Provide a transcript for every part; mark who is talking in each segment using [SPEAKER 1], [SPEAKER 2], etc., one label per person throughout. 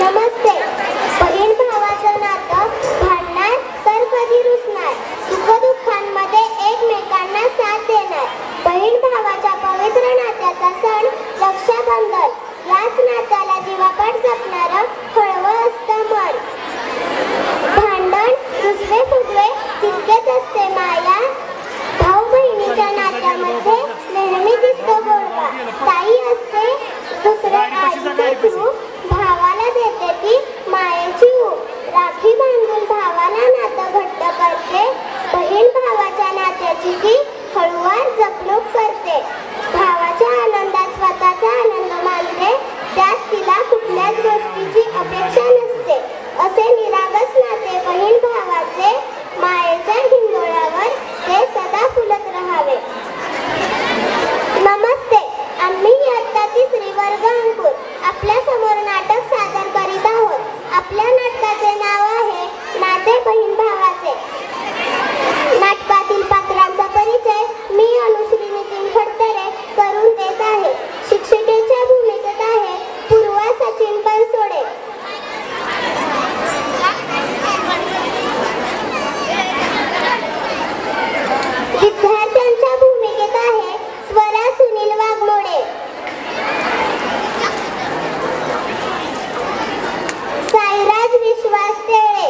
[SPEAKER 1] नमस्ते. बहीण भावाचं नातं भांडणार तर कधी रुसणार, सुखदुःखांमध्ये एकमेकांना साथ देणार. बहीण भावाच्या पवित्र नात्याचा सण रक्षाबंधन. याच नात्याला जीवापाड जपणारं हळवं असतं मन. भांडण रुसवे फुगवे तितकेच असते माया. भाऊ बहिणीच्या नात्यामध्ये नेहमी दिसतो गोडवा. ताई असते दुसरे आईचे रूप, भावाला देते ती मायेची ऊब. राखी बांधून भावाला नातं घट्ट करते, बहीण भावाच्या नात्याची ती हळूवार जपणूक करते. भावाच्या आनंदात स्वतःचा आनंद मानते, त्यात तिला कुठल्याच गोष्टीची अपेक्षा नसते. असे निरागस नाते बहीण भावाचे, मायेच्या हिंदोळ्यावर ते सदा फुलत राहावे. नमस्ते. आम्ही इयत्ता 3री वर्ग अंकुर आपल्या समोर नाटक सादर करीत आहोत. आपल्या नाटकाचे नाव आहे नाते बहीण भावाचे. नाटकातील पात्रांचा परिचय मी अनुश्री नितीन खडतरे करून देत आहे. शिक्षिकेच्या भूमिकेत आहे पूर्वा सचिन बनसोडे. विद्यार्थ्यांच्या भूमिकेत आहे स्वरा सुनील वाघमोडे, साईराज विश्वास तेळे,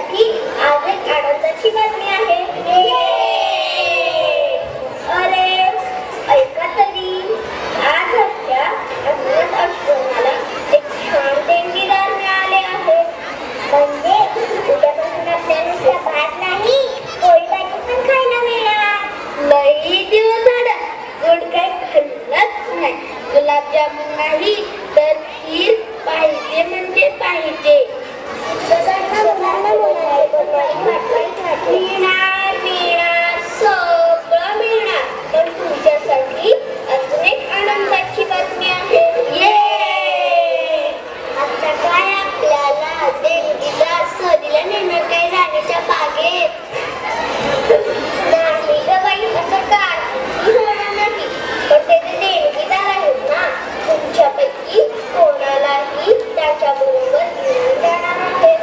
[SPEAKER 1] तुमच्यासाठी आज एक आनंदाची बातमी आहे. अरे ऐका तरी, आज आपल्या अनाथ आश्रमाला एक छान देणगीदार मिळाले आहे. म्हणजे उद्यापासून आपल्याला भात नाही, पोळी भाजी पण खायला मिळणार. लई दिवस झाला गोड काय खाल्लंच नाही. गुलाबजामुन नाही तर खीर पाहिजे म्हणजे पाहिजे. मिळणार मिळणार सगळं मिळणार. पण तुमच्यासाठी अजून एक आनंदाची बातमी आहे. आता काय आपल्याला देणगीदार सहलीला नेणार काय राणीच्या बागेत? नाही ग बाई, असं काय होणार नाही. पण ते देणगीदार आहेत ना, तुमच्यापैकी कोणालाही त्याच्याबरोबर घेऊन जाणार आहेत.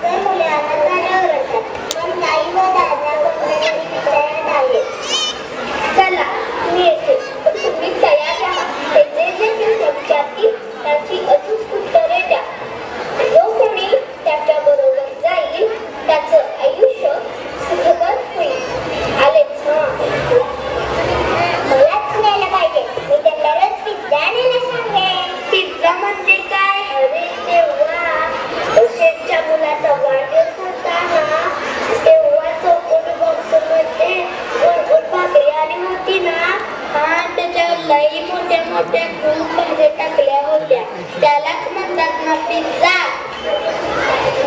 [SPEAKER 1] तर मुले आनंदाने ओरडतात, पण ताई व दादा कोणत्याही तयार आहेत. चला मी येते, पण तुम्ही तयार राहा. ते जे विचारतील त्याची अचूक उत्तरे द्या. जो कोणी त्याच्याबरोबर जाईल त्याचं आयुष्य सुखकर होईल. आले मलाच न्यायला पाहिजे. मी त्यांना रोज पिझ्झा आणायला सांगेन. पिझ्झा म्हणजे काय? अरे तेव्हा शेठच्या मुलाचा वाढदिवस होता ना, तेव्हा चौकोनी बॉक्समध्ये गोड भाकरी आली होती ना. हा, त्याच्यावर लई मोठ्या मोठ्या खूप भाज्या टाकल्या होत्या. त्यालाच म्हणतात ना पिझ्झा.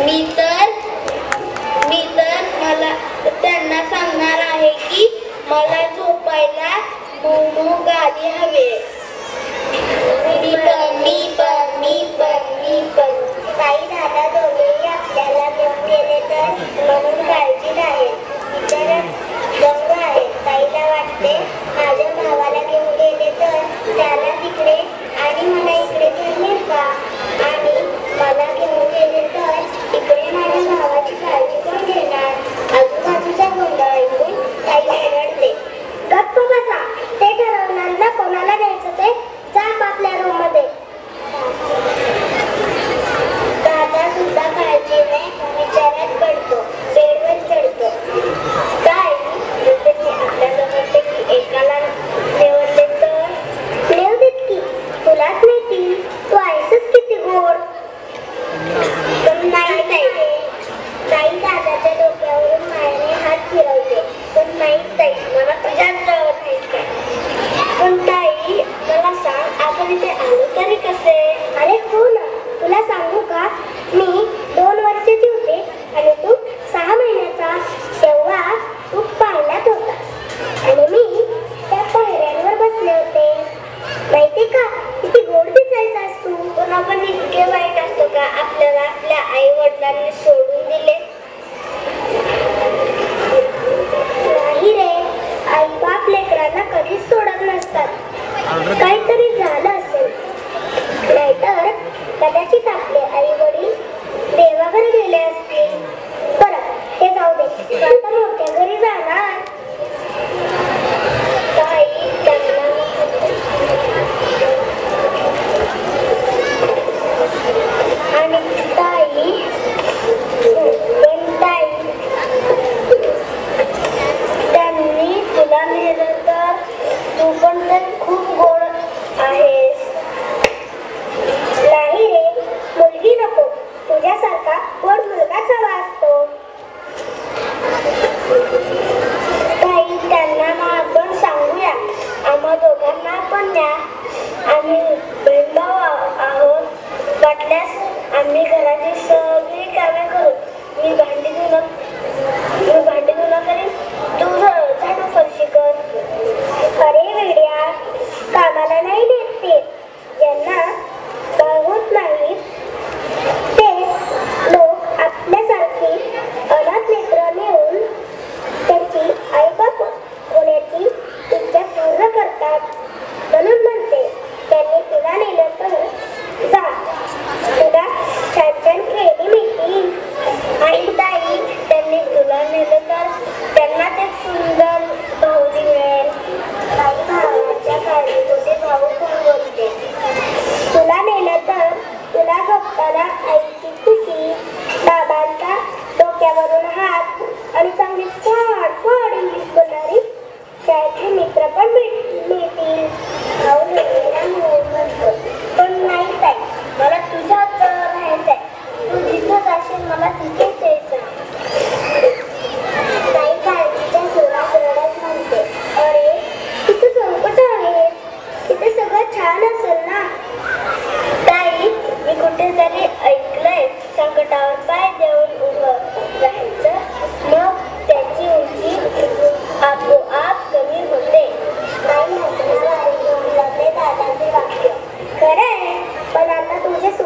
[SPEAKER 1] मी तर मला त्यांना सांगणार आहे की मला झोपायला मोमो गाडी हवे. मी पण काही दादा दोघेही आपल्याला घेऊन गेले तर म्हणून काळजी आहे. इतर रंग आहे. ताईला वाटते माझ्या भावाला घेऊन गेले तर त्याला तिकडे आणि मला इकडे घेऊन का, आणि मला घेऊन गेले तर इकडे माझ्या भावाची काळजी कोण घेणार? आजूबाजूचा गोंधळ ऐकून ताई रडते. गप्प बसा, ते ठरवणार ना कोणाला द्यायचं ते. जा आपल्या रूम मध्ये. दादा सुद्धा काळजीने विचारात पडतो, बेडवर चढतो. काय मी आपल्या दोघांपैकी एकाला निवडले तर नेऊ देत की, तुलाच नेतील. तू आहेसच किती गोड. पण नाही ताई दादाच्या डोक्यावरून मायने हात फिरवते. पण नाही ताई, मला तुझ्याच जवळ नाही. पण ताई मला सांग, आपण इथे आलो तरी कसे? अरे हो ना, तुला सांगू का, मी 2 वर्षाची होते आणि तू 6 महिन्याचा. तेव्हा तू पाळण्यात होता आणि मी त्या पायऱ्यांवर बसले होते. माहिती का, किती गोड दिसायचास तू. पण आपण इतके वाईट असतो का आपल्याला आपल्या आई वडिलांनी सोडून दिले? नाही रे, आई बाप लेकरांना कधीच सोडत नसतात. काहीतरी झालं असेल, नाहीतर कदाचित आपले आई वडील देवाकडे गेले असतील. बरं, हे जाऊ दे, आता मोठ्या घरी जाणार. ताई त्यांना आणि ताई त्यांनी तुला नेलं तर तू पण तर खूप गोड आहेस. नाही रे, मुलगी नको, तुझ्यासारखा गोड मुलगाच हवा असतो. ताई त्यांना ना आपण सांगूया, आम्हा दोघांना पण द्या. आम्ही बहीण-भाऊ आहोत. वाटल्यास आम्ही घराची सगळी कामे करू. मी भांडी धुणं करेन, तू झाडू फरशी कर. अरे वेड्या, कामाला नाही देत ते. ज्यांना होत नाहीत ते लोक आपल्यासारखी अनाथ लेकरं नेऊन त्यांची आईबाप होण्याची इच्छा पूर्ण करतात. म्हणून म्हणते, त्यांनी तुला नेलं तर जा, तुला छान छान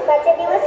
[SPEAKER 1] सुखाचे दिवस